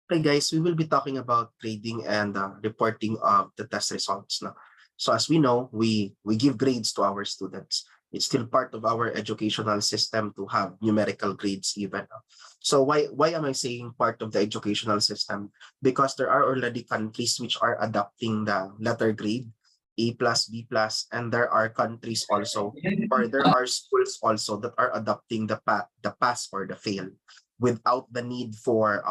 Okay, guys, we will be talking about grading and reporting of the test results. No? So as we know, we give grades to our students. It's still part of our educational system to have numerical grades even. No? So why am I saying part of the educational system? Because there are already countries which are adopting the letter grade, A plus, B plus, and there are countries also, or there are schools also that are adopting the pass or the fail without the need for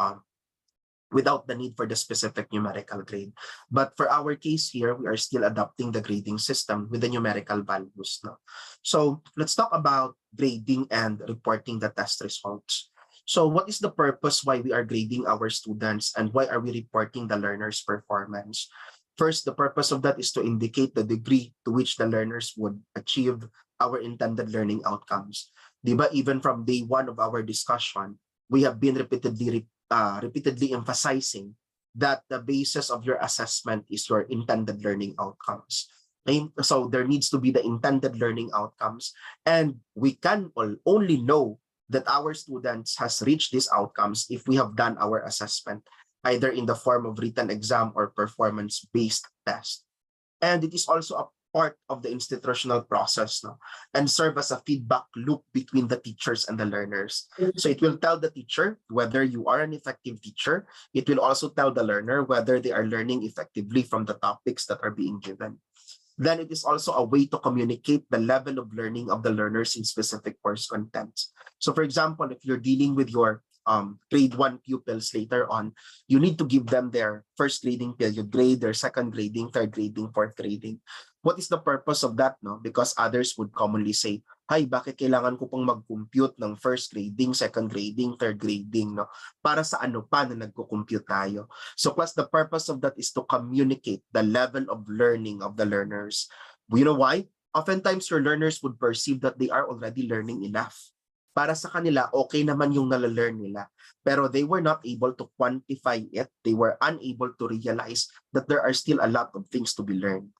the specific numerical grade. But for our case here, we are still adopting the grading system with the numerical values. No? So let's talk about grading and reporting the test results. So what is the purpose why we are grading our students and why are we reporting the learner's performance? First, the purpose of that is to indicate the degree to which the learners would achieve our intended learning outcomes. Diba, even from day one of our discussion, we have been repeatedly emphasizing that the basis of your assessment is your intended learning outcomes. Okay? So there needs to be the intended learning outcomes, and we can only know that our students has reached these outcomes if we have done our assessment, either in the form of written exam or performance-based test. And it is also a part of the institutional process, no? And serve as a feedback loop between the teachers and the learners. So it will tell the teacher whether you are an effective teacher. It will also tell the learner whether they are learning effectively from the topics that are being given. Then it is also a way to communicate the level of learning of the learners in specific course contents. So for example, if you're dealing with your grade 1 pupils later on, you need to give them their first grading period grade, their second grading, third grading, fourth grading. What is the purpose of that? No? Because others would commonly say, "Hay, bakit kailangan ko pong mag-compute ng first grading, second grading, third grading? No? Para sa ano pa na nagko-compute tayo?" So plus the purpose of that is to communicate the level of learning of the learners. You know why? Oftentimes your learners would perceive that they are already learning enough. Para sa kanila, okay naman yung nalalearn nila. Pero they were not able to quantify it. They were unable to realize that there are still a lot of things to be learned.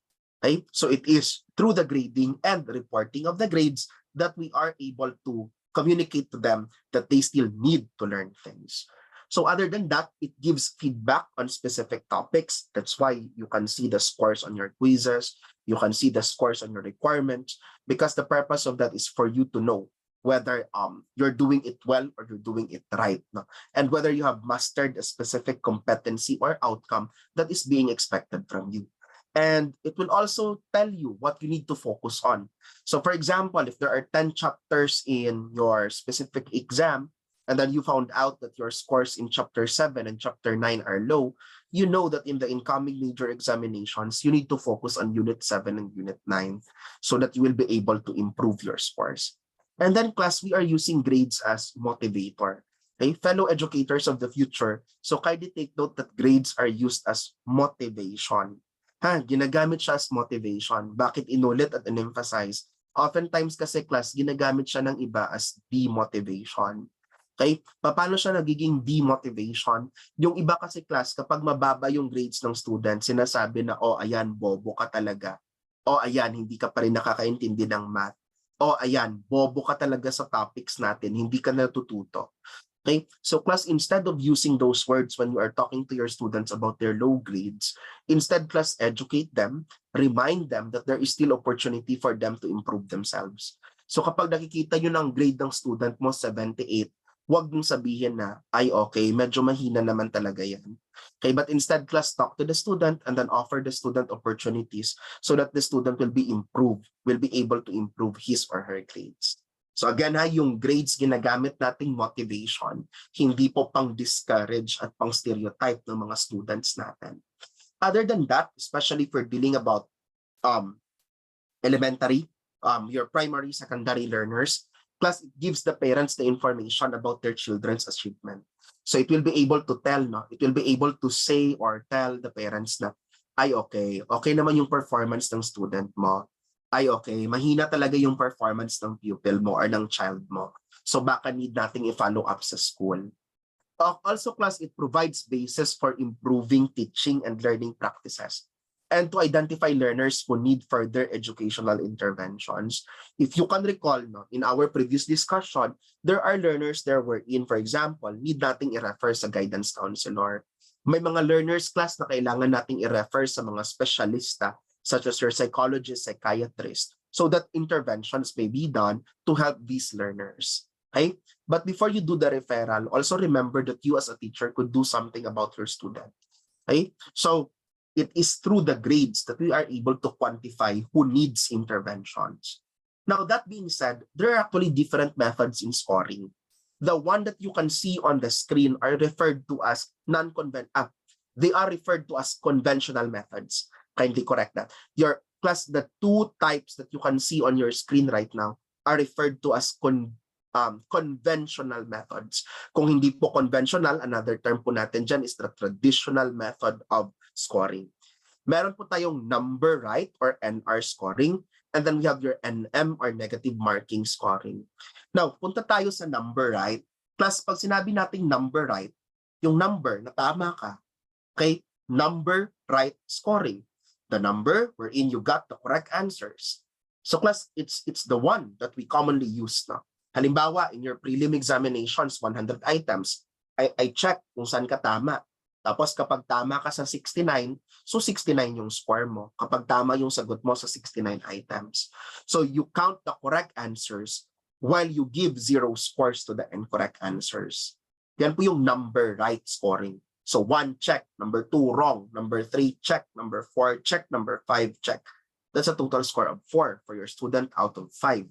Okay? So it is through the grading and reporting of the grades that we are able to communicate to them that they still need to learn things. So other than that, it gives feedback on specific topics. That's why you can see the scores on your quizzes. You can see the scores on your requirements, because the purpose of that is for you to know whether you're doing it well or you're doing it right, no? And whether you have mastered a specific competency or outcome that is being expected from you. And it will also tell you what you need to focus on. So for example, if there are 10 chapters in your specific exam, and then you found out that your scores in chapter 7 and chapter 9 are low, you know that in the incoming major examinations, you need to focus on unit 7 and unit 9 so that you will be able to improve your scores. And then class, we are using grades as motivator. Okay, fellow educators of the future, so kindly take note that grades are used as motivation. Ginagamit siya as motivation. Bakit inulit at in-emphasize? Oftentimes kasi class, ginagamit siya ng iba as demotivation. Okay? Paano siya nagiging demotivation? Yung iba kasi class, kapag mababa yung grades ng student, sinasabi na, oh ayan, bobo ka talaga. Oh ayan, hindi ka pa rin nakakaintindi ng math. Oh ayan, bobo ka talaga sa topics natin, hindi ka natututo. Okay? So class, instead of using those words when you are talking to your students about their low grades, instead class, educate them, remind them that there is still opportunity for them to improve themselves. So kapag nakikita nyo ng grade ng student mo 78, huwag mong sabihin na, ay okay, medyo mahina naman talaga yan. Okay, but instead class, talk to the student and then offer the student opportunities so that the student will be able to improve his or her grades. So again yung grades ginagamit nating motivation, hindi po pang discourage at pang stereotype ng mga students natin. Other than that, especially for dealing about elementary, your primary, secondary learners, plus it gives the parents the information about their children's achievement. So it will be able to tell, no? It will be able to say or tell the parents na, ay okay naman yung performance ng student mo. Ay okay, mahina talaga yung performance ng pupil mo or ng child mo. So baka need nating i-follow up sa school. Also class, it provides basis for improving teaching and learning practices. and to identify learners who need further educational interventions. If you can recall, no, in our previous discussion, there are learners there wherein, for example, need nating i-refer sa guidance counselor. May mga learners class na kailangan nating i-refer sa mga specialista such as your psychologist, psychiatrist, so that interventions may be done to help these learners. Okay? But before you do the referral, also remember that you as a teacher could do something about your student. Okay? So it is through the grades that we are able to quantify who needs interventions. Now, that being said, there are actually different methods in scoring. The one that you can see on the screen are referred to as they are referred to as conventional methods. Kindly correct that. Your class, the two types that you can see on your screen right now are referred to as conventional methods. Kung hindi po conventional, another term po natin dyan is the traditional method of scoring. Meron po tayong number right or NR scoring, and then we have your NM or negative marking scoring. Now, punta tayo sa number right. Plus, pag sinabi nating number right, yung number na tama ka, okay, number right scoring. The number wherein you got the correct answers. So class, it's the one that we commonly use na. Halimbawa, in your prelim examinations, 100 items, I check kung saan ka tama. Tapos kapag tama ka sa 69, so 69 yung score mo. Kapag tama yung sagot mo sa 69 items. So you count the correct answers while you give 0 scores to the incorrect answers. Yan po yung number right scoring. So 1, check. Number 2, wrong. Number 3, check. Number 4, check. Number 5, check. That's a total score of 4 for your student out of 5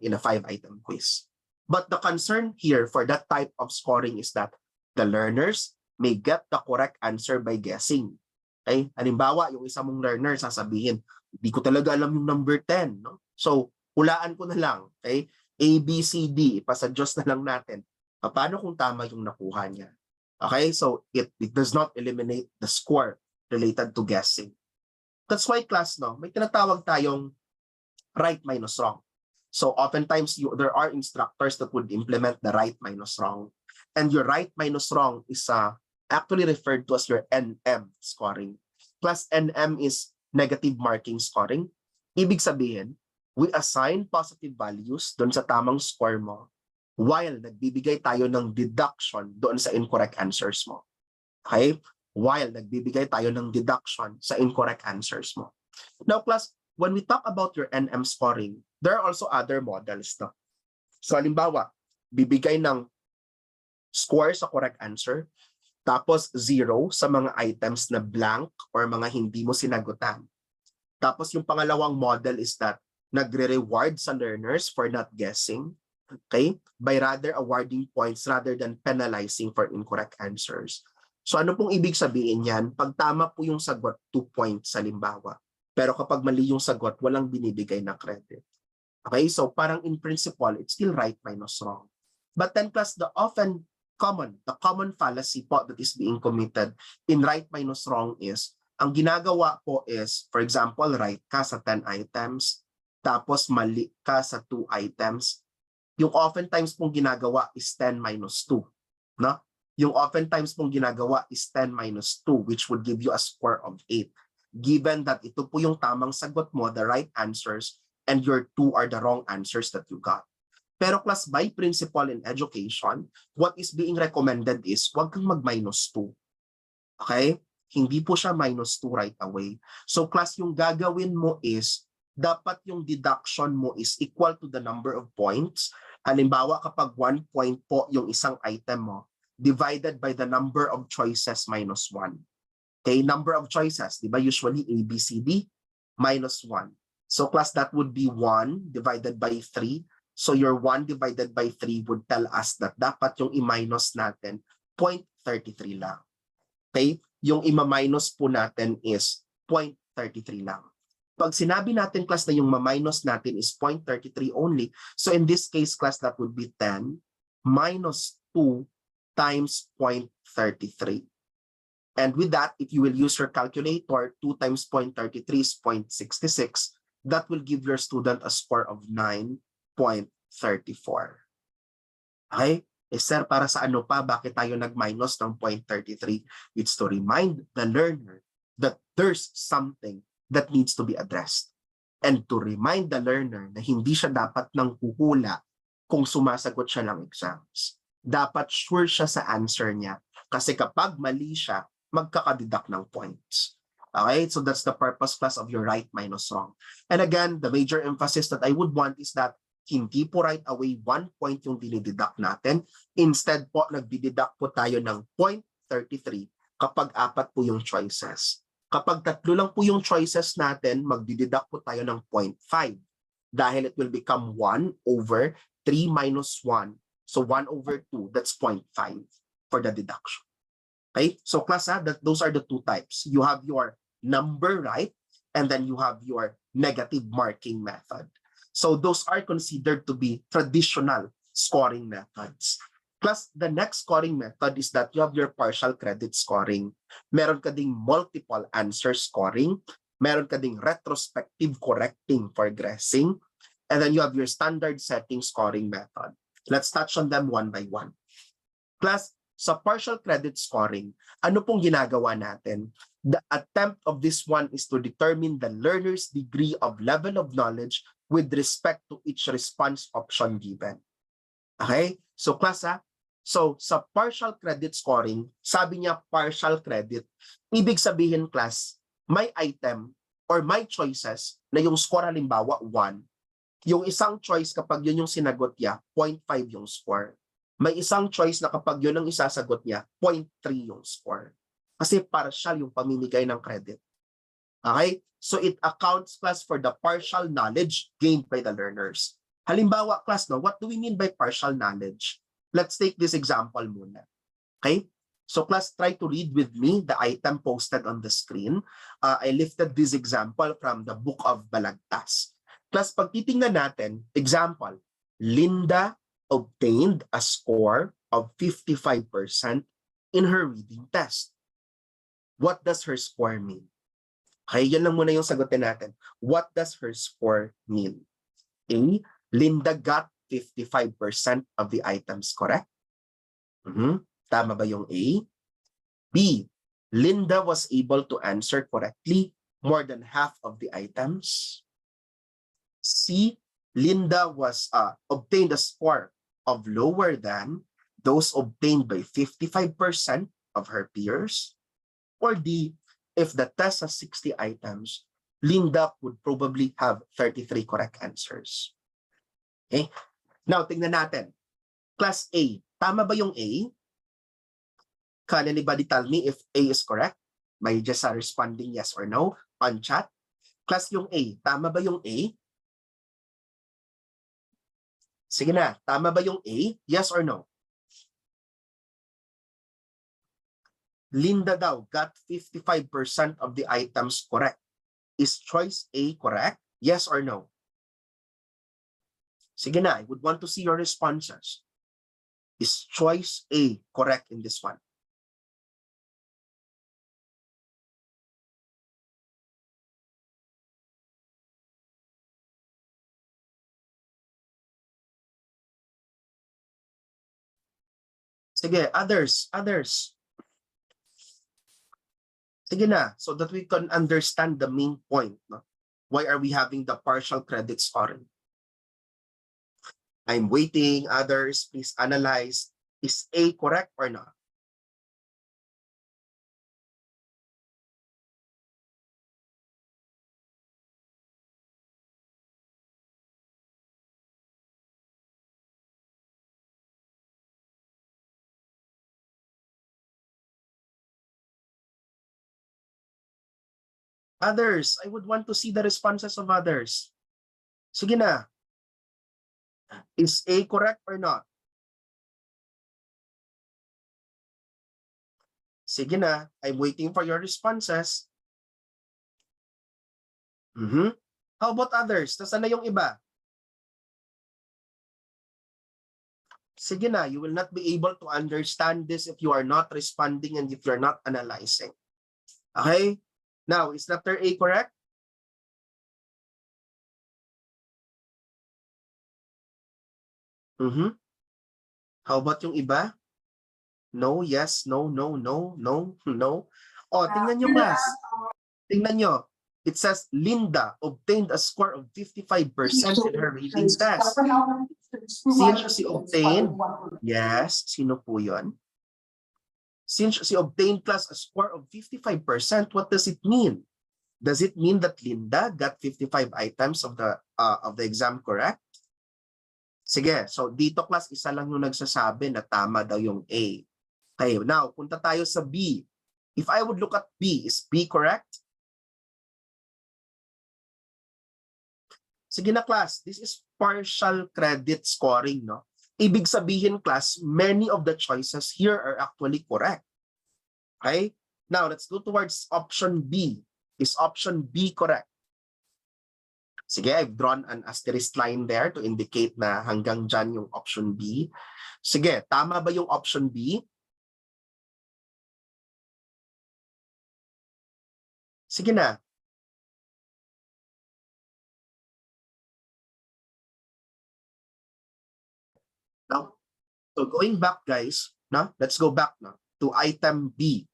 in a 5-item quiz. But the concern here for that type of scoring is that the learners may get the correct answer by guessing. Okay? Halimbawa, yung isa mong learner sasabihin, hindi ko talaga alam yung number 10. No? So, hulaan ko na lang. Okay? A, B, C, D. Ipasa-Diyos na lang natin. Paano kung tama yung nakuha niya? Okay, so it does not eliminate the score related to guessing. That's why class, no, may tinatawag tayong right minus wrong. So oftentimes there are instructors that would implement the right minus wrong. And your right minus wrong is actually referred to as your NM scoring. Plus NM is negative marking scoring. Ibig sabihin, we assign positive values doon sa tamang score mo, while nagbibigay tayo ng deduction doon sa incorrect answers mo. Okay? While nagbibigay tayo ng deduction sa incorrect answers mo. Now, class, when we talk about your NM scoring, there are also other models. No? So, halimbawa, bibigay ng score sa correct answer, tapos 0 sa mga items na blank or mga hindi mo sinagutan. Tapos yung pangalawang model is that nagre-reward sa learners for not guessing, okay, by rather awarding points rather than penalizing for incorrect answers. So ano pong ibig sabihin yan? Pag tama po yung sagot, 2 points halimbawa. Pero kapag mali yung sagot, walang binibigay na credit. Okay, so parang in principle, it's still right minus wrong. But then plus the common fallacy po that is being committed in right minus wrong is, ang ginagawa po is, for example, right ka sa 10 items, tapos mali ka sa 2 items, yung oftentimes pong ginagawa is 10 minus 2. No? Yung oftentimes pong ginagawa is 10 minus 2, which would give you a score of 8. Given that ito po yung tamang sagot mo, the right answers, and your 2 are the wrong answers that you got. Pero class, by principle in education, what is being recommended is huwag kang mag-minus 2. Okay? Hindi po siya minus 2 right away. So class, yung gagawin mo is, dapat yung deduction mo is equal to the number of points. Halimbawa, kapag 1 point po yung isang item mo, divided by the number of choices minus 1. Okay, number of choices, di ba? Usually A, B, C, D, minus 1. So class, that would be 1 divided by 3. So your 1 divided by 3 would tell us that dapat yung i-minus natin 0.33 lang. Okay, yung i-minus po natin is 0.33 lang. Pag sinabi natin class na yung ma-minus natin is 0.33 only, so in this case class, that would be 10 minus 2 times 0.33. And with that, if you will use your calculator, 2 times 0.33 is 0.66. That will give your student a score of 9.34. Okay? Eh sir, para sa ano pa? Bakit tayo nag-minus ng 0.33? It's to remind the learner that there's something that needs to be addressed. And to remind the learner na hindi siya dapat nang huhula kung sumasagot siya ng exams. Dapat sure siya sa answer niya. Kasi kapag mali siya, magkakadidak ng points. Okay, so that's the purpose class of your right minus wrong. And again, the major emphasis that I would want is that hindi po right away 1 point yung dinideduct natin. Instead po, nagdideduct po tayo ng 0.33 kapag 4 po yung choices. Kapag 3 lang po yung choices natin, magdideduct po tayo ng 0.5 dahil it will become 1 over 3 minus 1. So 1 over 2, that's 0.5 for the deduction. Okay, so class, those are the two types. You have your number right, and then you have your negative marking method. So those are considered to be traditional scoring methods. Plus, the next scoring method is that you have your partial credit scoring. Meron ka ding multiple answer scoring. Meron ka ding retrospective correcting for guessing. And then you have your standard setting scoring method. Let's touch on them one by one. Plus, sa partial credit scoring, ano pong ginagawa natin? The attempt of this one is to determine the learner's degree of level of knowledge with respect to each response option given. Okay? So class, so sa partial credit scoring, sabi niya partial credit, ibig sabihin class, may item or may choices na yung score halimbawa 1. Yung isang choice kapag yun yung sinagot niya, 0.5 yung score. May isang choice na kapag yun ang isasagot niya, 0.3 yung score. Kasi partial yung pamimigay ng credit. Okay? So it accounts class for the partial knowledge gained by the learners. Halimbawa class, no, what do we mean by partial knowledge? Let's take this example muna. Okay? So class, try to read with me the item posted on the screen. I lifted this example from the book of Balagtas. Class, pag titingnan natin, example, Linda obtained a score of 55% in her reading test. What does her score mean? Okay, yan lang muna yung sagutin natin. What does her score mean? A, Linda got 55% of the items correct. Tama ba yung A? B, Linda was able to answer correctly more than half of the items. C, Linda was obtained a score of lower than those obtained by 55% of her peers. Or D, if the test has 60 items, Linda would probably have 33 correct answers. Okay? Now, tingnan natin. Class A, tama ba yung A? Can anybody tell me if A is correct? By just responding yes or no on chat. Class, yung A, tama ba yung A? Sige na, tama ba yung A? Yes or no? Linda daw got 55% of the items correct. Is choice A correct? Yes or no? Sige na, I would want to see your responses. Is choice A correct in this one? Sige, others. Sige na, so that we can understand the main point. No? Why are we having the partial credit scoring? I'm waiting, others, please analyze. Is A correct or not? Others, I would want to see the responses of others. Sige na. Is A correct or not? Sige na, I'm waiting for your responses. How about others? Nasaan na yung iba? Sige na, you will not be able to understand this if you are not responding and if you're not analyzing. Okay? Now, is letter A correct? How about yung iba? No, yes, no, no, no, no, no. O, tingnan nyo class. Tingnan nyo. It says Linda obtained a score of 55% in her reading test. Since she obtained, yes, sino po yun? Since she obtained class a score of 55%, what does it mean? Does it mean that Linda got 55 items of the exam correct? Sige, so dito class, isa lang yung nagsasabi na tama daw yung A. Okay, now, punta tayo sa B. If I would look at B, is B correct? Sige na class, this is partial credit scoring, no? Ibig sabihin class, many of the choices here are actually correct. Okay? Now, let's go towards option B. Is option B correct? Sige, I've drawn an asterisk line there to indicate na hanggang dyan yung option B. Sige, tama ba yung option B? Sige na. Now, so going back guys, no? Let's go back no, to item B.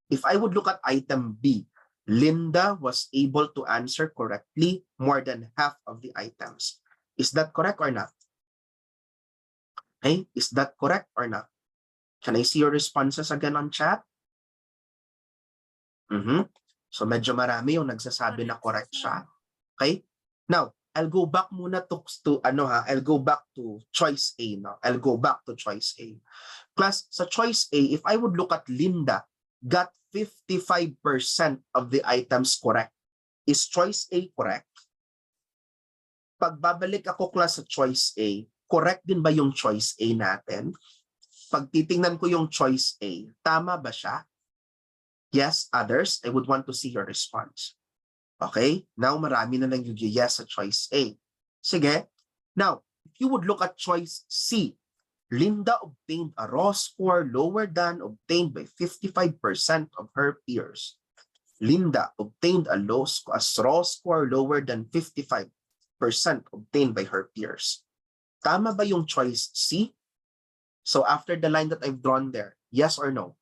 If I would look at item B, Linda was able to answer correctly more than half of the items. Is that correct or not? Okay, is that correct or not? Can I see your responses again on chat? So medyo marami yung nagsasabi na correct siya. Okay? Now, I'll go back muna to I'll go back to choice A no. I'll go back to choice A. Class, sa choice A, if I would look at Linda, got 55% of the items correct. Is choice A correct? Pagbabalik ako class sa choice A, correct din ba yung choice A natin? Pag titingnan ko yung choice A, tama ba siya? Yes, others, I would want to see your response. Okay, now marami na lang yung yes sa choice A. Sige, now, if you would look at choice C, Linda obtained a raw score lower than obtained by 55% of her peers. Linda obtained a raw score lower than 55% obtained by her peers. Tama ba yung choice C? So after the line that I've drawn there, yes or no?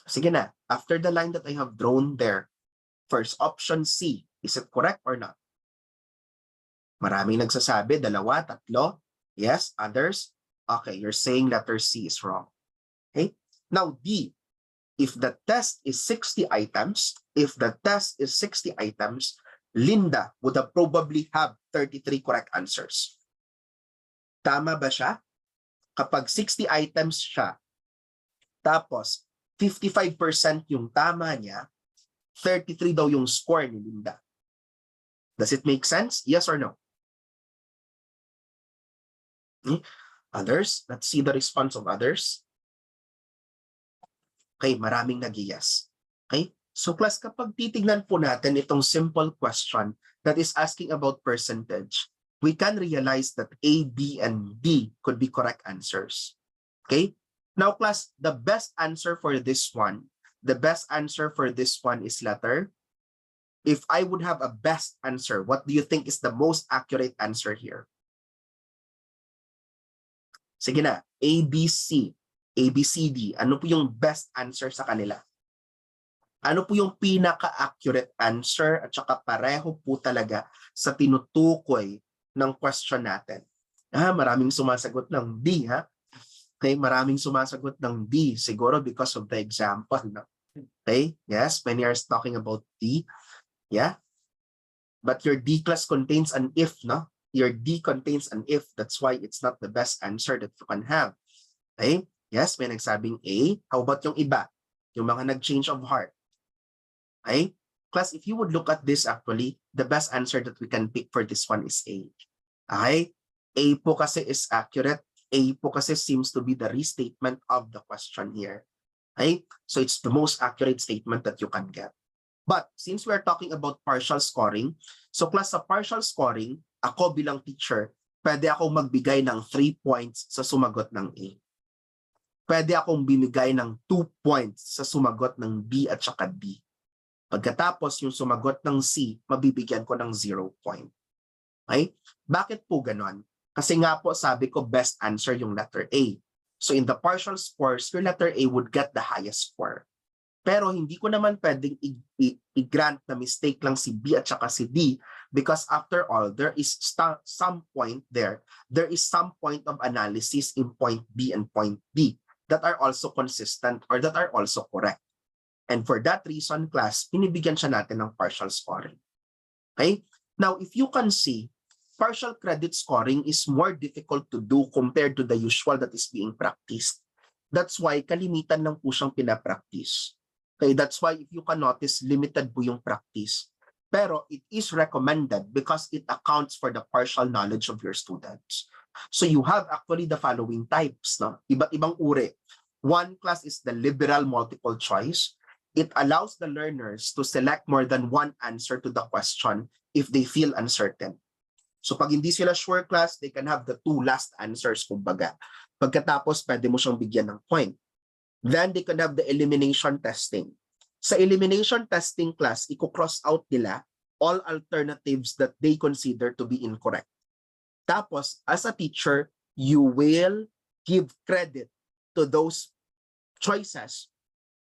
Sige na, after the line that I have drawn there, first option C, is it correct or not? Maraming nagsasabi, dalawa, tatlo. Yes, others. Okay, you're saying letter C is wrong. Okay, now D, if the test is 60 items, Linda would have probably have 33 correct answers. Tama ba siya? Kapag 60 items siya, tapos 55% yung tama niya, 33 daw yung score ni Linda. Does it make sense? Yes or no? Others? Let's see the response of others. Okay, maraming nag-yes. Okay? So class, kapag titignan po natin itong simple question that is asking about percentage, we can realize that A, B, and D could be correct answers. Okay? Now class, the best answer for this one is letter. If I would have a best answer, what do you think is the most accurate answer here? Sige na, A, B, C, D. Ano po yung best answer sa kanila? Ano po yung pinaka-accurate answer at saka pareho po talaga sa tinutukoy ng question natin? Maraming sumasagot ng D, ha? Okay, maraming sumasagot ng D, siguro because of the example. No? Okay, yes, many are talking about D. Yeah, but your D class contains an if, no? Your D contains an if. That's why it's not the best answer that you can have. Okay, yes, may nagsabing A. How about yung iba? Yung mga nag-change of heart. Okay, class, if you would look at this actually, the best answer that we can pick for this one is A. Okay, A po kasi is accurate. A po kasi seems to be the restatement of the question here. Okay? So it's the most accurate statement that you can get. But since we're talking about partial scoring, so class sa partial scoring, ako bilang teacher, pwede akong magbigay ng 3 points sa sumagot ng A. Pwede akong bimigay ng 2 points sa sumagot ng B at saka D. Pagkatapos yung sumagot ng C, mabibigyan ko ng 0 point. Okay? Bakit po ganon? Kasi nga po sabi ko best answer yung letter A. So in the partial scores, your letter A would get the highest score. Pero hindi ko naman pwedeng i-grant na mistake lang si B at saka si D because after all, there is some point there. There is some point of analysis in point B and point D that are also consistent or that are also correct. And for that reason, class, pinibigyan siya natin ng partial scoring. Okay? Now, if you can see, partial credit scoring is more difficult to do compared to the usual that is being practiced. That's why kalimitan lang po siyang pinapractice. Okay, that's why if you can notice, limited po yung practice. Pero it is recommended because it accounts for the partial knowledge of your students. So you have actually the following types, no? Iba't ibang uri. One class is the liberal multiple choice. It allows the learners to select more than one answer to the question if they feel uncertain. So pag hindi sila sure class, they can have the two last answers, kumbaga. Pagkatapos, pwede mo siyang bigyan ng point. Then they can have the elimination testing. Sa elimination testing class, i-cross out nila all alternatives that they consider to be incorrect. Tapos, as a teacher, you will give credit to those choices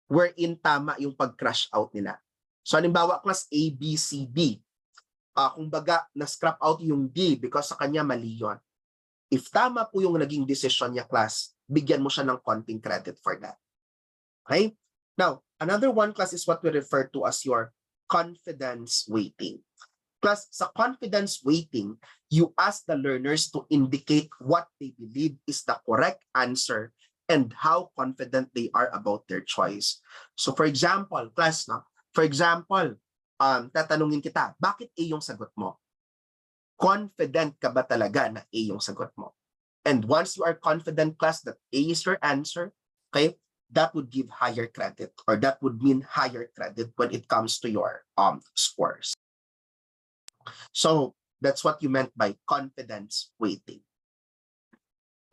wherein tama yung pag-crush out nila. So, halimbawa, class A, B, C, D. Kumbaga, na-scrap out yung D because sa kanya mali yun. If tama po yung naging decision niya, class, bigyan mo siya ng konting credit for that. Okay? Now, another one class is what we refer to as your confidence weighting. Class, sa confidence weighting, you ask the learners to indicate what they believe is the correct answer and how confident they are about their choice. So for example, class, no? For example, tatanungin kita, bakit A yung sagot mo? Confident ka ba talaga na A yung sagot mo? And once you are confident, class, that A is your answer, okay, that would give higher credit, or that would mean higher credit when it comes to your scores. So that's what you meant by confidence weighting.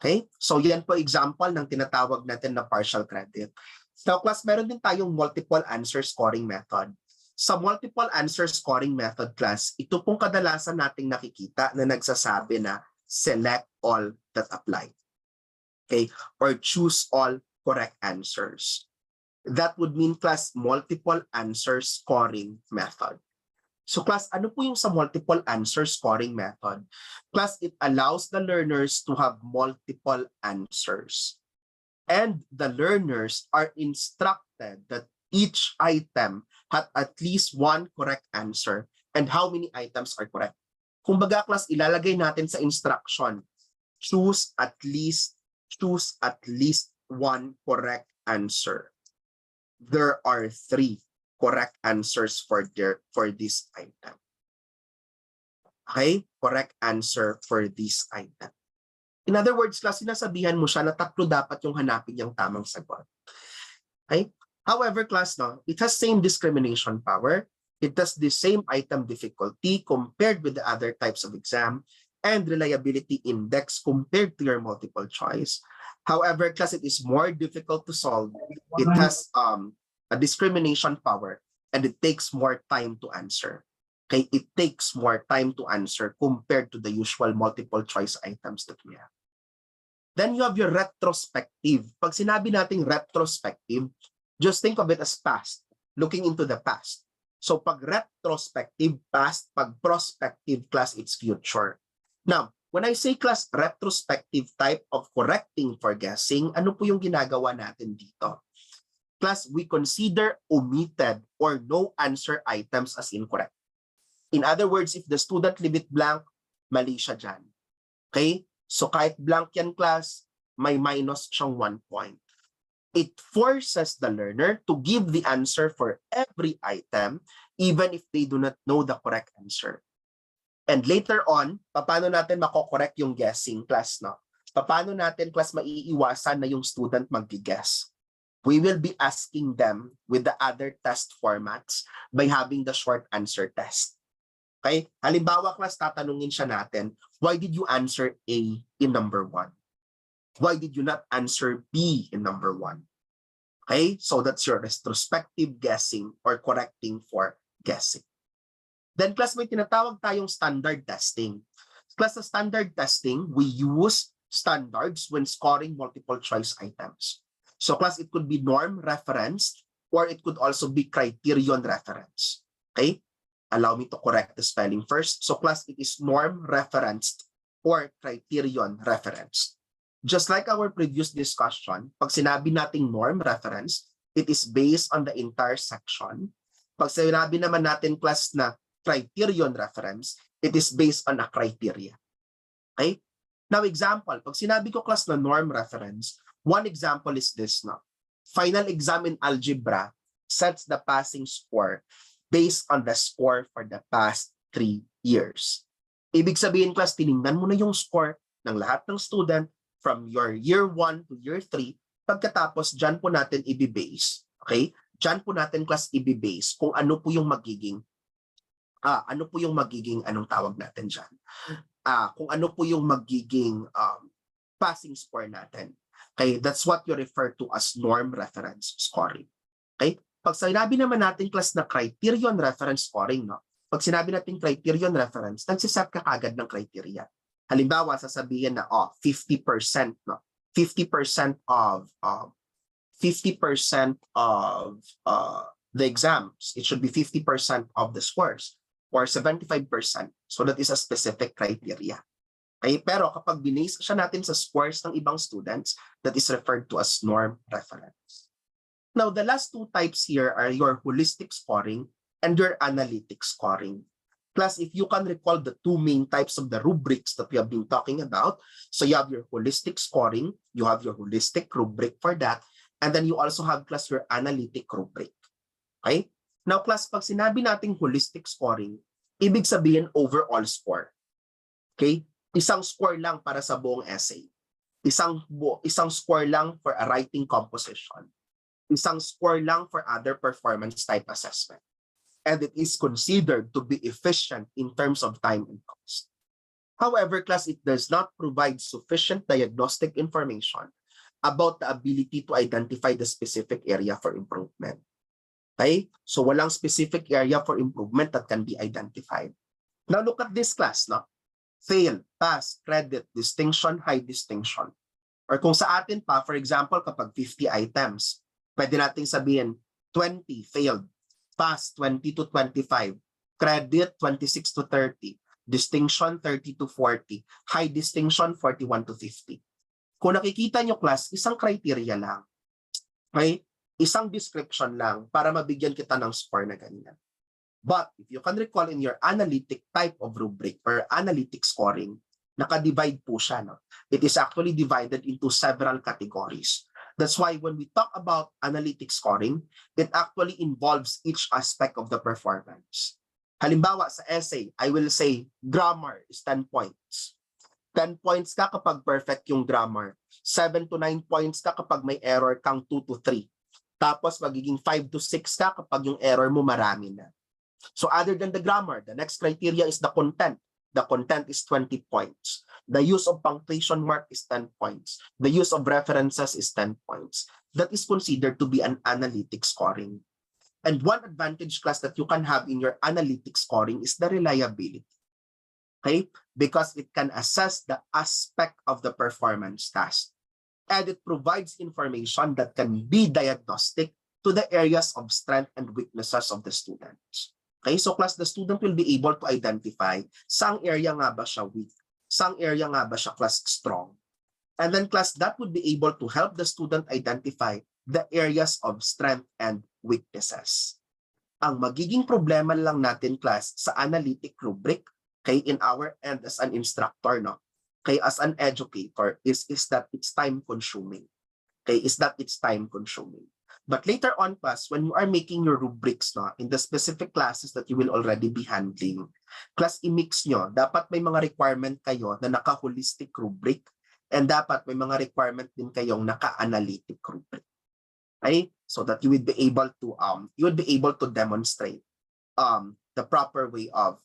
Okay? So yan po example ng tinatawag natin na partial credit. Now class, meron din tayong multiple answer scoring method. Sa multiple answer scoring method class, ito pong kadalasan nating nakikita na nagsasabi na select all that apply. Okay? Or choose all correct answers. That would mean class multiple answer scoring method. So class, ano po yung sa multiple answer scoring method? Class, it allows the learners to have multiple answers. And the learners are instructed that each item had at least one correct answer and how many items are correct. Kumbaga class, ilalagay natin sa instruction, choose at least one correct answer. There are 3 correct answers for this item. Okay? Correct answer for this item. In other words, class, sinasabihan mo siya na 3 dapat yung hanapin yung tamang sagot. Okay? However, class, no, it has same discrimination power. It has the same item difficulty compared with the other types of exam and reliability index compared to your multiple choice. However, class, it is more difficult to solve. It has a discrimination power and it takes more time to answer. Okay, it takes more time to answer compared to the usual multiple choice items that we have. Then you have your retrospective. Pag sinabi nating retrospective, just think of it as past, looking into the past. So pag retrospective, past, pag prospective, class, it's future. Now, when I say class retrospective type of correcting for guessing, ano po yung ginagawa natin dito? Class, we consider omitted or no answer items as incorrect. In other words, if the student leave it blank, mali siya dyan. Okay? So kahit blank yan class, may minus siyang 1 point. It forces the learner to give the answer for every item, even if they do not know the correct answer. And later on, paano natin mako-correct yung guessing class, no? Paano natin class maiiwasan na yung student mag-guess? We will be asking them with the other test formats by having the short answer test. Okay? Halimbawa class, tatanungin siya natin, why did you answer A in number 1? Why did you not answer B in number 1? Okay? So that's your retrospective guessing or correcting for guessing. Then class, may tinatawag tayong standard testing. Class, sa standard testing, we use standards when scoring multiple choice items. So class, it could be norm referenced or it could also be criterion reference. Okay? Allow me to correct the spelling first. So class, it is norm referenced or criterion referenced. Just like our previous discussion, pag sinabi nating norm reference, it is based on the entire section. Pag sinabi naman natin class na criterion reference, it is based on a criteria. Okay? Now example, pag sinabi ko class na norm reference, one example is this na. Final exam in algebra sets the passing score based on the score for the past 3 years. Ibig sabihin class, tiningnan mo na yung score ng lahat ng student from your year 1 to year 3. Pagkatapos, dyan po natin i-base. Okay? Dyan po natin class i-base kung ano po yung magiging anong tawag natin dyan? Kung ano po yung magiging passing score natin. Okay? That's what you refer to as norm reference scoring. Okay? Pag sinabi naman natin class na criterion reference scoring, no? Pag sinabi natin criterion reference, nagsiset ka agad ng criteria. Halimbawa, sasabihin na 50%, no? 50% of the exams. It should be 50% of the scores or 75%. So that is a specific criteria. Okay? Pero kapag binase siya natin sa scores ng ibang students, that is referred to as norm reference. Now, the last two types here are your holistic scoring and your analytic scoring. Plus, if you can recall the two main types of the rubrics that we have been talking about, so you have your holistic scoring, you have your holistic rubric for that, and then you also have class your analytic rubric. Okay? Now, class, pag sinabi nating holistic scoring, ibig sabihin overall score. Okay? Isang score lang para sa buong essay. Isang score lang for a writing composition. Isang score lang for other performance type assessment. And it is considered to be efficient in terms of time and cost. However, class, it does not provide sufficient diagnostic information about the ability to identify the specific area for improvement. Okay? So walang specific area for improvement that can be identified. Now look at this class, no? Fail, pass, credit, distinction, high distinction. Or kung sa atin pa, for example, kapag 50 items, pwede nating sabihin 20 failed, pass 20 to 25, credit 26 to 30, distinction 30 to 40, high distinction 41 to 50. Kung nakikita nyo class, isang criteria lang. Okay? Isang description lang para mabigyan kita ng score na ganyan. But if you can recall in your analytic type of rubric or analytic scoring, naka-divide po siya. No? It is actually divided into several categories. That's why when we talk about analytic scoring, it actually involves each aspect of the performance. Halimbawa, sa essay, I will say grammar is 10 points. 10 points ka kapag perfect yung grammar. 7 to 9 points ka kapag may error kang 2 to 3. Tapos magiging 5 to 6 ka kapag yung error mo marami na. So other than the grammar, the next criteria is the content. The content is 20 points. The use of punctuation mark is 10 points. The use of references is 10 points. That is considered to be an analytic scoring. And one advantage class that you can have in your analytic scoring is the reliability. Okay? Because it can assess the aspect of the performance task. And it provides information that can be diagnostic to the areas of strength and weaknesses of the students. Okay, so class, the student will be able to identify saang area nga ba siya weak, saang area nga ba siya class strong. And then class, that would be able to help the student identify the areas of strength and weaknesses. Ang magiging problema lang natin class sa analytic rubric, okay, in our end as an instructor, no, okay, as an educator, is that it's time consuming. Okay, is that it's time consuming. But later on, class, when you are making your rubrics no, in the specific classes that you will already be handling, class, i-mix nyo. Dapat may mga requirement kayo na naka-holistic rubric and dapat may mga requirement din kayong naka-analytic rubric. Okay? So that you would be able to demonstrate the proper way of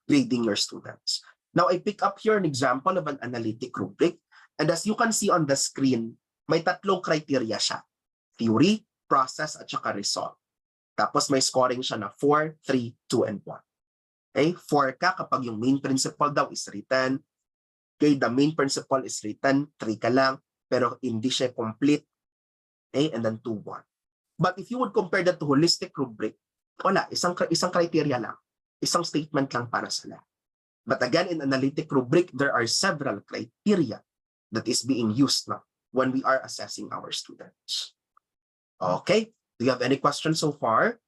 grading your students. Now, I pick up here an example of an analytic rubric. And as you can see on the screen, may tatlong criteria siya. Theory, process, at saka result. Tapos may scoring siya na 4, 3, 2, and 1. Okay? 4 ka kapag yung main principle daw is written. Okay, the main principle is written, 3 ka lang, pero hindi siya complete. Okay, and then 2-1. But if you would compare that to holistic rubric, wala, isang criteria lang. Isang statement lang para sa lahat. But again, in analytic rubric, there are several criteria that is being used now when we are assessing our students. Okay, do you have any questions so far?